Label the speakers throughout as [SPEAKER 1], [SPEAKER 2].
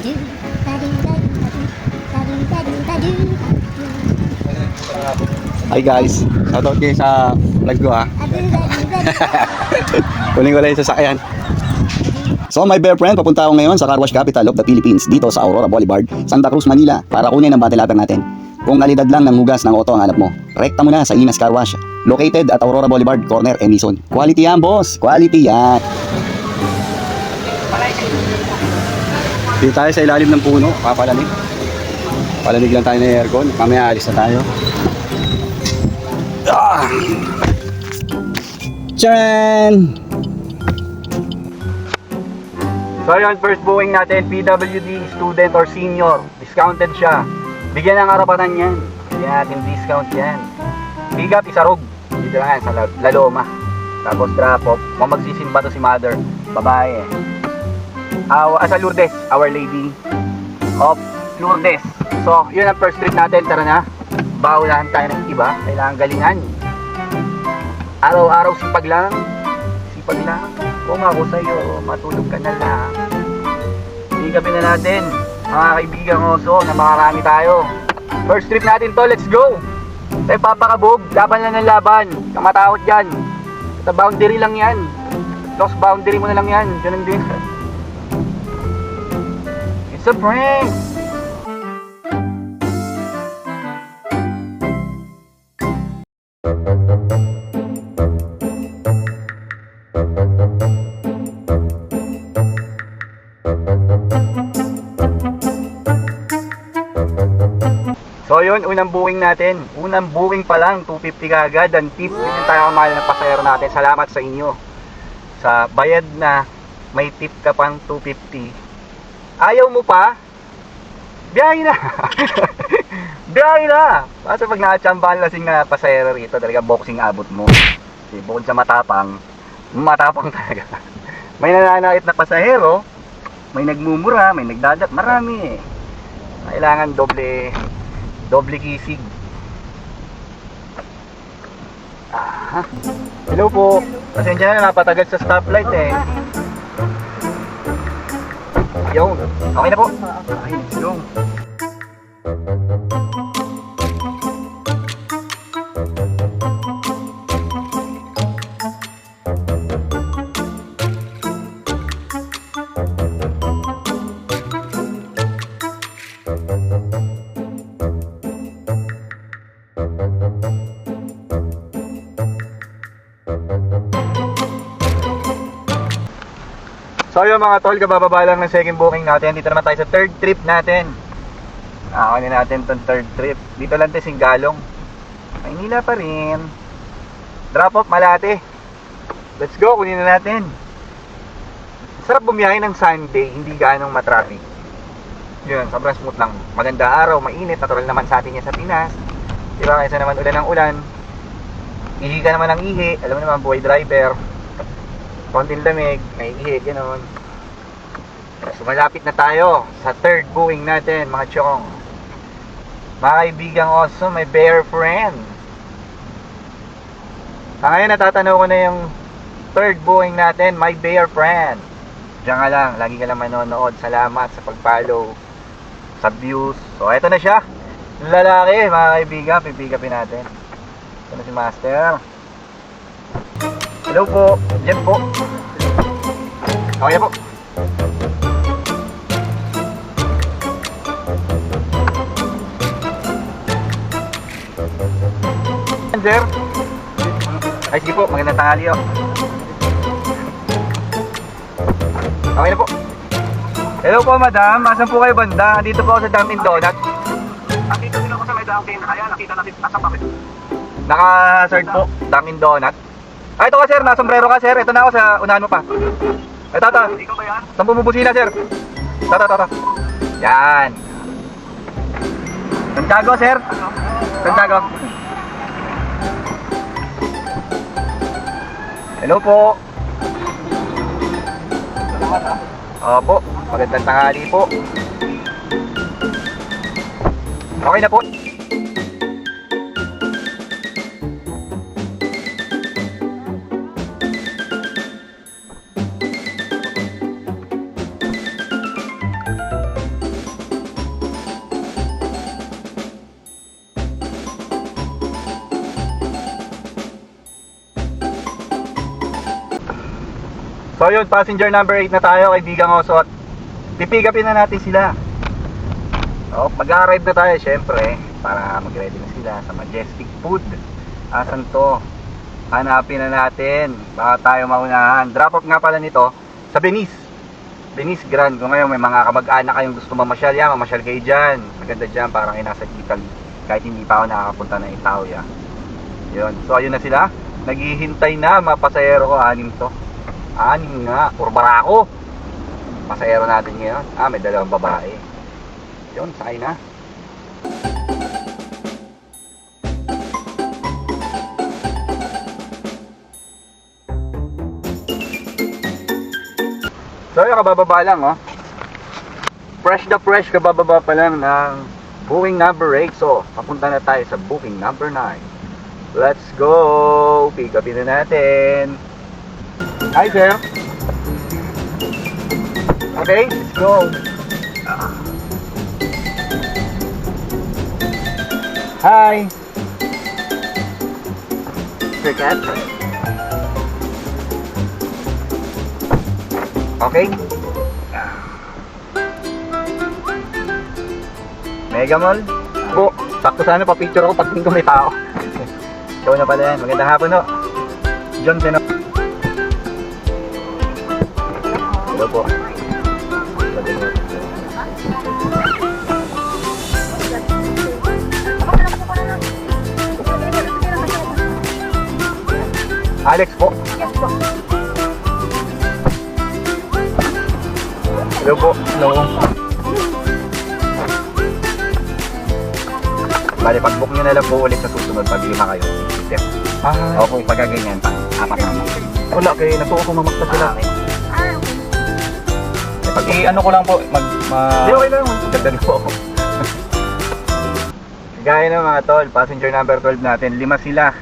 [SPEAKER 1] Hi guys, shoutout kayo sa vlog ko ha. Kunin ko lang yung sasakyan. So my bear friend, papunta ako ngayon sa car wash capital of the Philippines dito sa Aurora Boulevard, Santa Cruz, Manila para kunin ang battle natin. Kung kalidad lang ng hugas ng auto ang hanap mo, rekta mo na sa Inas Car Wash, located at Aurora Boulevard, corner Emison. Quality yan boss, quality yan. Dito tayo sa ilalim ng puno, papalamig. Palamig lang tayo ng aircon, mamaya alis na tayo. Charan! So yun, first booking natin, PWD student or senior, discounted siya. Bigyan ng karapatan yan, bigyan natin discount yan. Pick up, Isarog, dito lang yan sa Laloma. Tapos drop off, magsisimba to si mother, babae. Sa Lourdes, Our Lady of Lourdes. So yun ang first trip natin, tara na. Bawalahan tayo ng iba, kailangan galingan. Araw-araw sipag lang. Kung ako sa'yo, matulog ka na lang. Higapin na natin, mga kaibigang oso, na makarami tayo. First trip natin to, let's go! Tayo papakabog, laban lang ng laban. Kamatakot dyan. Sa boundary lang yan. Close boundary mo na lang yan. Ganun din. It's a prank! So yun, unang booking natin. Unang booking pa lang, 250 kagad. Ang tip, yun yung tayo kamahal ng pasahero natin. Salamat sa inyo. Sa bayad na may tip ka pang 250. Ayaw mo pa? Biyahe na! Biyahe na! Kasi pag nakachambahan lasing na pasahero rito, talaga boxing abot mo. Kasi bukod sa matapang talaga. May nananakit na pasahero, may nagmumura, may nagdadat, marami eh. Kailangan doble kisig. Hello po. Pasensya na, napatagal sa stoplight eh. Yo, okay na po. Okay, let's go. So yun mga tol, kabababa lang ng second booking natin. Dito naman tayo sa third trip natin. Kunin natin itong third trip. Dito lang tayo Singgalong, Maynila pa rin. Drop off Malate. Let's go, kunin na natin. Sarap bumiyahe ng Sunday, hindi gaanong matraffic. Yun, sobrang smooth lang. Maganda araw, mainit, natural naman sa atin yan sa Pinas. Diba, kaysa naman ulan ng ulan. Ihi ka naman ng ihi. Alam mo naman, buhay driver. Konting lamig, may ihi, gano'n. So malapit na tayo sa third booking natin, mga chong. Mga kaibigang oso, may bear friend. Ngayon natatanaw ko na yung third booking natin, my bear friend. Diyan nga lang, lagi ka lang manonood. Salamat sa pag-follow, sa views. So eto na siya, lalaki, mga kaibigan, pipigapin natin. Ito na si Master. Hello po, dyan po. Okay na po. Sir. Ay sige po, magandang tanghali o. Okay na po. Hello po madam, asan po kayo banda? Dito po ako sa Dunkin Donut. Dito din ako sa may Dunkin, kaya nakita natin asa pa. Naka-search po, Dunkin Donut. Ito ka sir, nasombrero ka sir. Ito na ako sa unahan mo pa. Ito. Ikaw ba yan? Saan bumubusina sir? Ito. Yan. Santiago sir. Santiago. Hello po. Opo, magandang tanghali po. Okay na po. So yun, passenger number 8 na tayo, kaibigan ko. So pipick upin na natin sila. So mag-arrive na tayo syempre para mag-ready na sila sa Majestic Food. Asan to? Hanapin na natin. Baka tayo maunahan. Drop off nga pala nito sa Venice Grand. Kung ngayon may mga kamag-anak kayong gusto mamasyal, yan, mamasyal kayo dyan. Maganda dyan, parang kayo nasa Italy. Kahit hindi pa ako nakakapunta ng Italia. Yun. So ayun na sila. Naghihintay na mga pasahero ko. 6 to. 6 nga. Puro barako. Pasahero natin ngayon. May 2 babae. Yun, sakay na. So yung kabababa lang, oh. Fresh na fresh, kabababa pa lang ng booking number 8. So papunta na tayo sa booking number 9. Let's go. Pick upin na natin. Hi sir. Okay, let's go. Hi. Sir Cat. Okay. Mega Mall. Po, sakto sana pa-picture ako pag tingin ko may tao. Ikaw na pala yan. Magandang hapon, no? John Seno. Hello po. Alex po.
[SPEAKER 2] Yes po.
[SPEAKER 1] Hello po. Hello. Bali, pag-book nyo na lang po ulit sa susunod pag 5 kayo. O kung pagkaganyan, 4 naman.
[SPEAKER 3] Wala, kaya natuwa ko mamakta sila.
[SPEAKER 1] Pag
[SPEAKER 3] Ano ko lang po,
[SPEAKER 1] Hindi, okay lang. Ganda po ako. Gaya ng mga tol, passenger number 12 natin, 5 sila.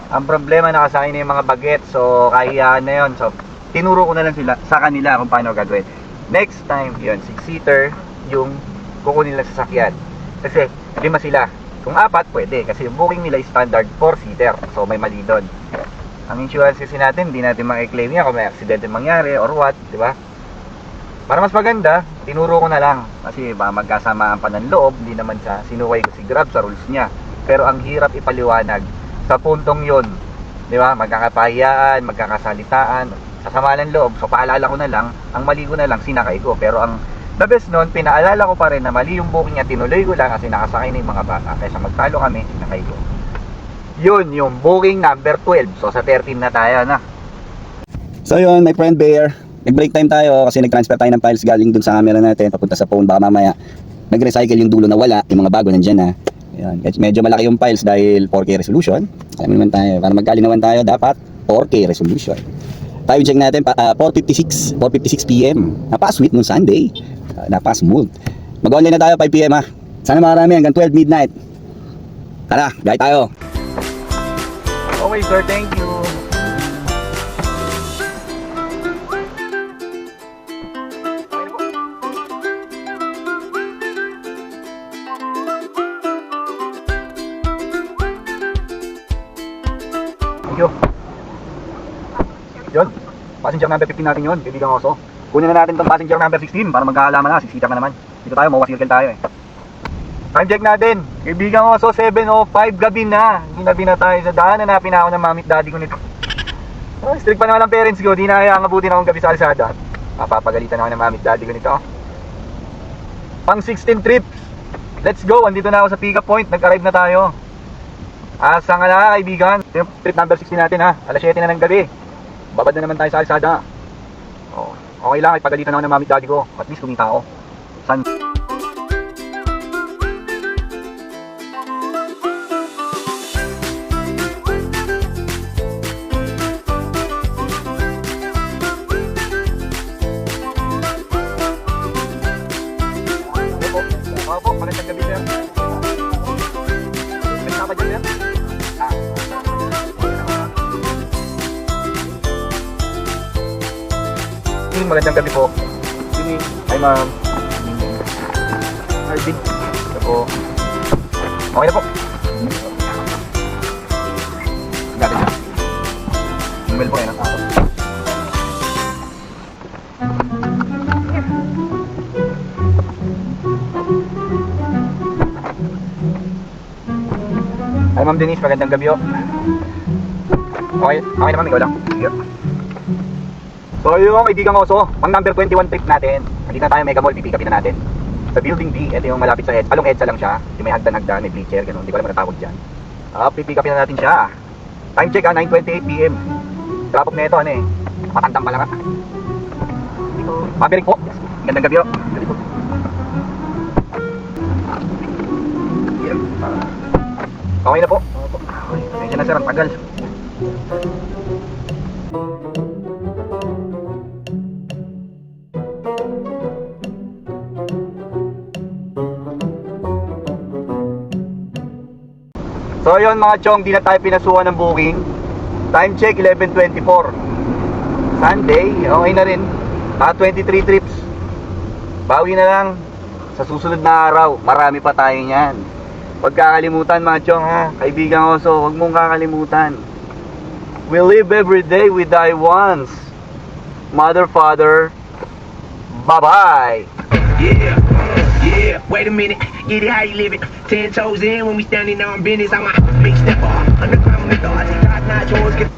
[SPEAKER 1] Ang problema, nakasakay na yung mga baget. So, kahiyaan na yun. So, tinuro ko na lang sila sa kanila kung paano gagawin. Next time, yun, 6-seater yung kukunin nila sa sakyan. Kasi, 5 sila. Kung 4, pwede. Kasi yung booking nila is standard 4-seater. So, may mali doon. Ang insurance kasi natin, hindi natin makiklaim yan kung may accident mangyari or what, di ba? Para mas maganda, tinuro ko na lang. Kasi ba magkasamaan pa ng loob, hindi naman sa sinukay ko si Grab sa rules niya. Pero ang hirap ipaliwanag sa puntong yon, di ba? Magkakapahiyaan, magkakasalitaan, sasama ng loob. So paalala ko na lang, ang mali ko na lang sinakay ko. Pero ang the best nun, pinaalala ko pa rin na mali yung booking niya, tinuloy ko lang kasi nakasakay na yung mga bata. Kaysa magtalo kami, sinakay ko. Yun, yung booking number 12. So sa 13 na tayo na.
[SPEAKER 3] So yun, my friend Bear, nag-break time tayo kasi nag-transfer tayo ng files galing dun sa camera natin papunta sa phone. Baka mamaya nag-recycle yung dulo na wala, yung mga bago nandyan na. Ayan. Medyo malaki yung files dahil 4K resolution. Alam naman tayo, para magkalinawan tayo dapat 4K resolution. Time check natin, 4:56 PM. Napaka-sweet nung Sunday. Napaka-smooth. Mag-online na tayo 5 PM ha. Sana marami hanggang 12 midnight. Tara, gaya tayo.
[SPEAKER 1] Okay sir, thank you. Thank you. Yun, passenger number 15 natin yun, kaibigan ko. So, kunin na natin itong passenger number 16 para magkakalaman na, sisita ka naman. Dito tayo, mawa circle tayo eh. Time check natin, kaibigan ko. So, 7:05 gabi na. Ginabi na tayo sa daan. Hanapin na ako ng mami at daddy ko nito. Oh, strict pa naman ang parents ko, di na kaya ngabutin akong gabi sa kalsada. Mapapagalitan ako ng mami at daddy ko nito. Pang 16 trips. Let's go, andito na ako sa pick up point. Nag-arrive na tayo. Asa nga na kaibigan. Yung trip number 16 natin ha. Alas 7 na ng gabi. Babad na naman tayo sa kalsada. Oh, okay lang, ipagalitan ako ng mami at daddy ko. At least kumita ako. San? Opo, magandang gabi sir. May saka dyan sir? Magandang gabi po. Hi ma'am. Arvin. Ito po. Okay na po. Gati na. Email po yan. Ma'am Denise, magandang gabi oh. Okay, okay naman, ikaw lang. Sige. So yung kaibigang oso, pang number 21 trip natin. Nandito na tayo Mega Mall, pipick upin na natin. Sa Building B, ito yung malapit sa palong EDSA lang siya. Yung may hagdan-hagdan, may bleacher, ganun. Hindi ko alam ano tawag dyan. Pipick upin na natin siya. Time check 9:28 PM. Drop off na ito, ano eh. Matandang pala nga. Mabering po. Magandang gabi oh. Okay na po. Okay, medyo na sir, ang tagal. So yun mga chong, di na tayo pinasuhan ng booking. Time check 11:24. Sunday, okay na rin. 23 trips. Bawi na lang sa susunod na araw. Marami pa tayo niyan. Huwag kakalimutan mga chong ha. Kaibigan ko, so huwag mong kakalimutan. We live every day, we die once. Mother, father, bye-bye.
[SPEAKER 2] Yeah, wait a minute, get it how you live it. 10 toes in when we standing on business. I'm a big stepper, underground mythos. God, not yours.